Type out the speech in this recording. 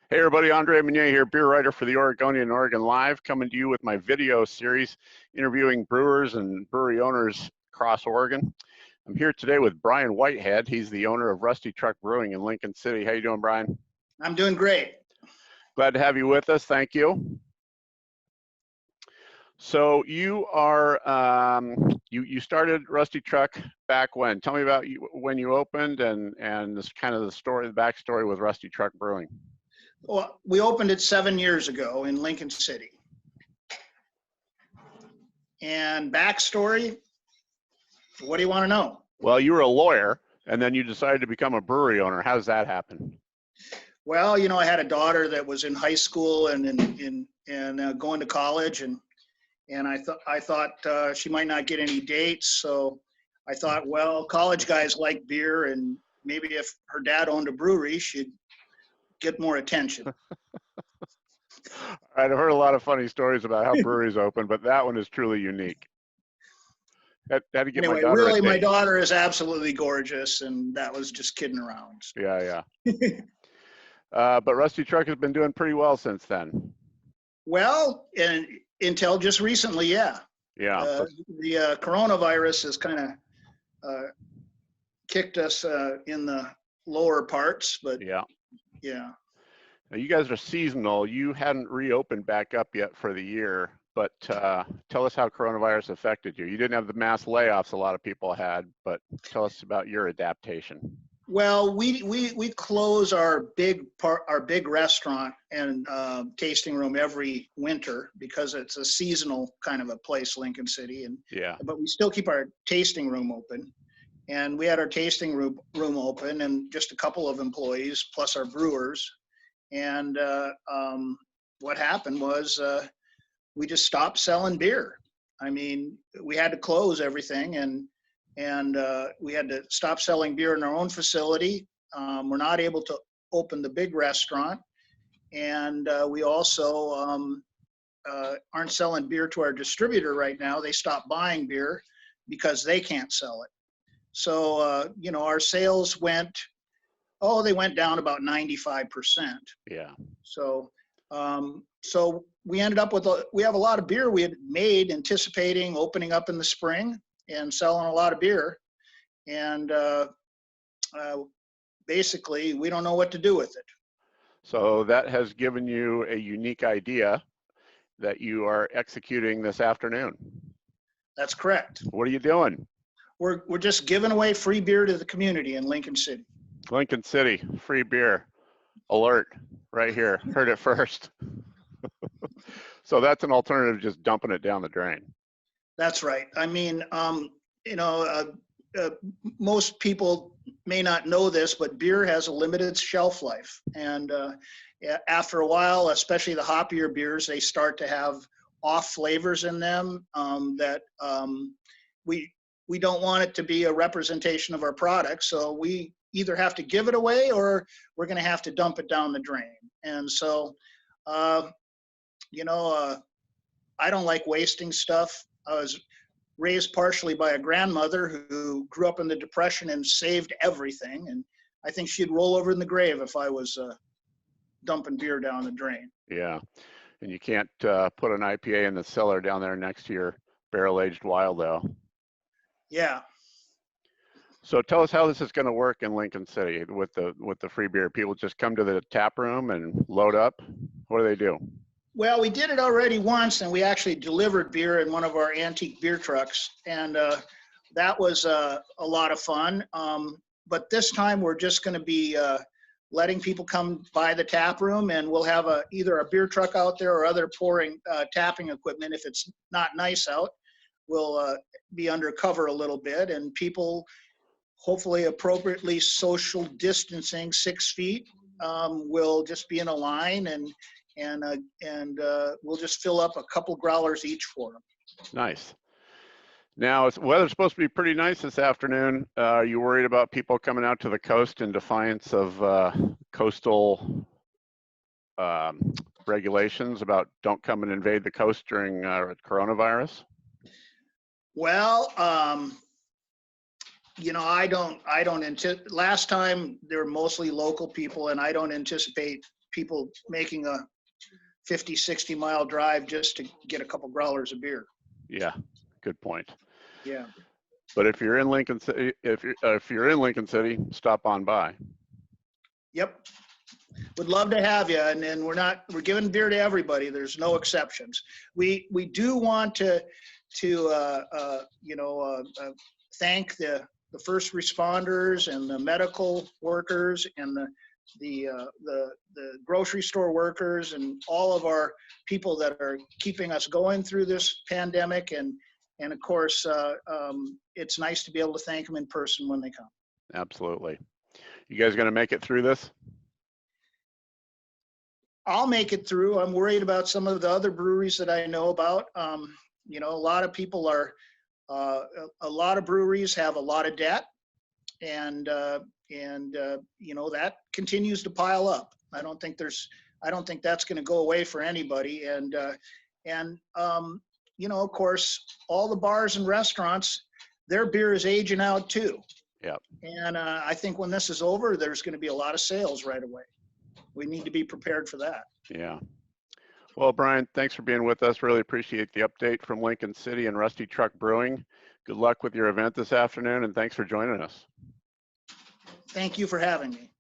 Hey everybody, Andre Meunier here, beer writer for the Oregonian and Oregon Live, coming to you with my video series interviewing brewers and brewery owners across Oregon. I'm here today with Brian Whitehead. He's the owner of Rusty Truck Brewing in Lincoln City. How you doing, Brian? I'm doing great. Glad to have you with us. Thank you. So you are you started Rusty Truck back when? Tell me about when you opened and this kind of the backstory with Rusty Truck Brewing. Well, we opened it 7 years ago in Lincoln City. And backstory, what do you want to know? Well, you were a lawyer and then you decided to become a brewery owner. How does that happen? Well, I had a daughter that was in high school and going to college, and I thought she might not get any dates, so I thought, well, college guys like beer, and maybe if her dad owned a brewery, she'd get more attention. All right, I've heard a lot of funny stories about how breweries open, but that one is truly unique. Had to get Anyway, my daughter really, my daughter is absolutely gorgeous, and that was just kidding around. So. Yeah. But Rusty Truck has been doing pretty well since then. Well, and until just recently, yeah. Yeah. The coronavirus has kind of kicked us in the lower parts, but yeah. Now you guys are seasonal. You hadn't reopened back up yet for the year, but tell us how coronavirus affected you. You didn't have the mass layoffs a lot of people had, but tell us about your adaptation. Well, we close our big restaurant and tasting room every winter because it's a seasonal kind of a place, Lincoln City, and but we still keep our tasting room open. And we had our tasting room open, and just a couple of employees plus our brewers. And what happened was we just stopped selling beer. I mean, we had to close everything, and we had to stop selling beer in our own facility. We're not able to open the big restaurant, and we also aren't selling beer to our distributor right now. They stopped buying beer because they can't sell it. So our sales went down about 95%. Yeah. So we ended up with we have a lot of beer we had made anticipating opening up in the spring and selling a lot of beer, and basically we don't know what to do with it. So that has given you a unique idea that you are executing this afternoon. That's correct. What are you doing? We're just giving away free beer to the community in Lincoln City. Lincoln City, free beer alert right here. Heard it first. So that's an alternative to just dumping it down the drain. That's right. I mean, most people may not know this, but beer has a limited shelf life. And after a while, especially the hoppier beers, they start to have off flavors in them that we don't want it to be a representation of our product. So we either have to give it away or we're going to have to dump it down the drain. And so, I don't like wasting stuff. I was raised partially by a grandmother who grew up in the Depression and saved everything. And I think she'd roll over in the grave if I was dumping beer down the drain. Yeah. And you can't put an IPA in the cellar down there next to your barrel-aged Wild Ale. Yeah. So tell us how this is going to work in Lincoln City with the free beer. People just come to the tap room and load up. What do they do? Well, we did it already once, and we actually delivered beer in one of our antique beer trucks, and that was a lot of fun. But this time we're just going to be letting people come by the tap room, and we'll have either a beer truck out there or other pouring tapping equipment. If it's not nice out, we'll be undercover a little bit, and people, hopefully appropriately social distancing 6 feet, will just be in a line, and we'll just fill up a couple growlers each for them. Nice. Now, weather's supposed to be pretty nice this afternoon. Are you worried about people coming out to the coast in defiance of coastal regulations about don't come and invade the coast during coronavirus? Well, I don't last time there were mostly local people, and I don't anticipate people making a 50, 60-mile drive just to get a couple growlers of beer. Yeah, good point. Yeah. But if you're in Lincoln City, if you're in Lincoln City, stop on by. Yep. Would love to have you. And we're giving beer to everybody. There's no exceptions. We do want to thank the first responders and the medical workers and the grocery store workers and all of our people that are keeping us going through this pandemic. And of course, it's nice to be able to thank them in person when they come. Absolutely. You guys going to make it through this? I'll make it through. I'm worried about some of the other breweries that I know about. You know, a lot of people are, a lot of breweries have a lot of debt, and you know, that continues to pile up. I don't think that's going to go away for anybody. And you know, of course, all the bars and restaurants, their beer is aging out too. Yep. And I think when this is over, there's going to be a lot of sales right away. We need to be prepared for that. Yeah. Well, Brian, thanks for being with us. Really appreciate the update from Lincoln City and Rusty Truck Brewing. Good luck with your event this afternoon, and thanks for joining us. Thank you for having me.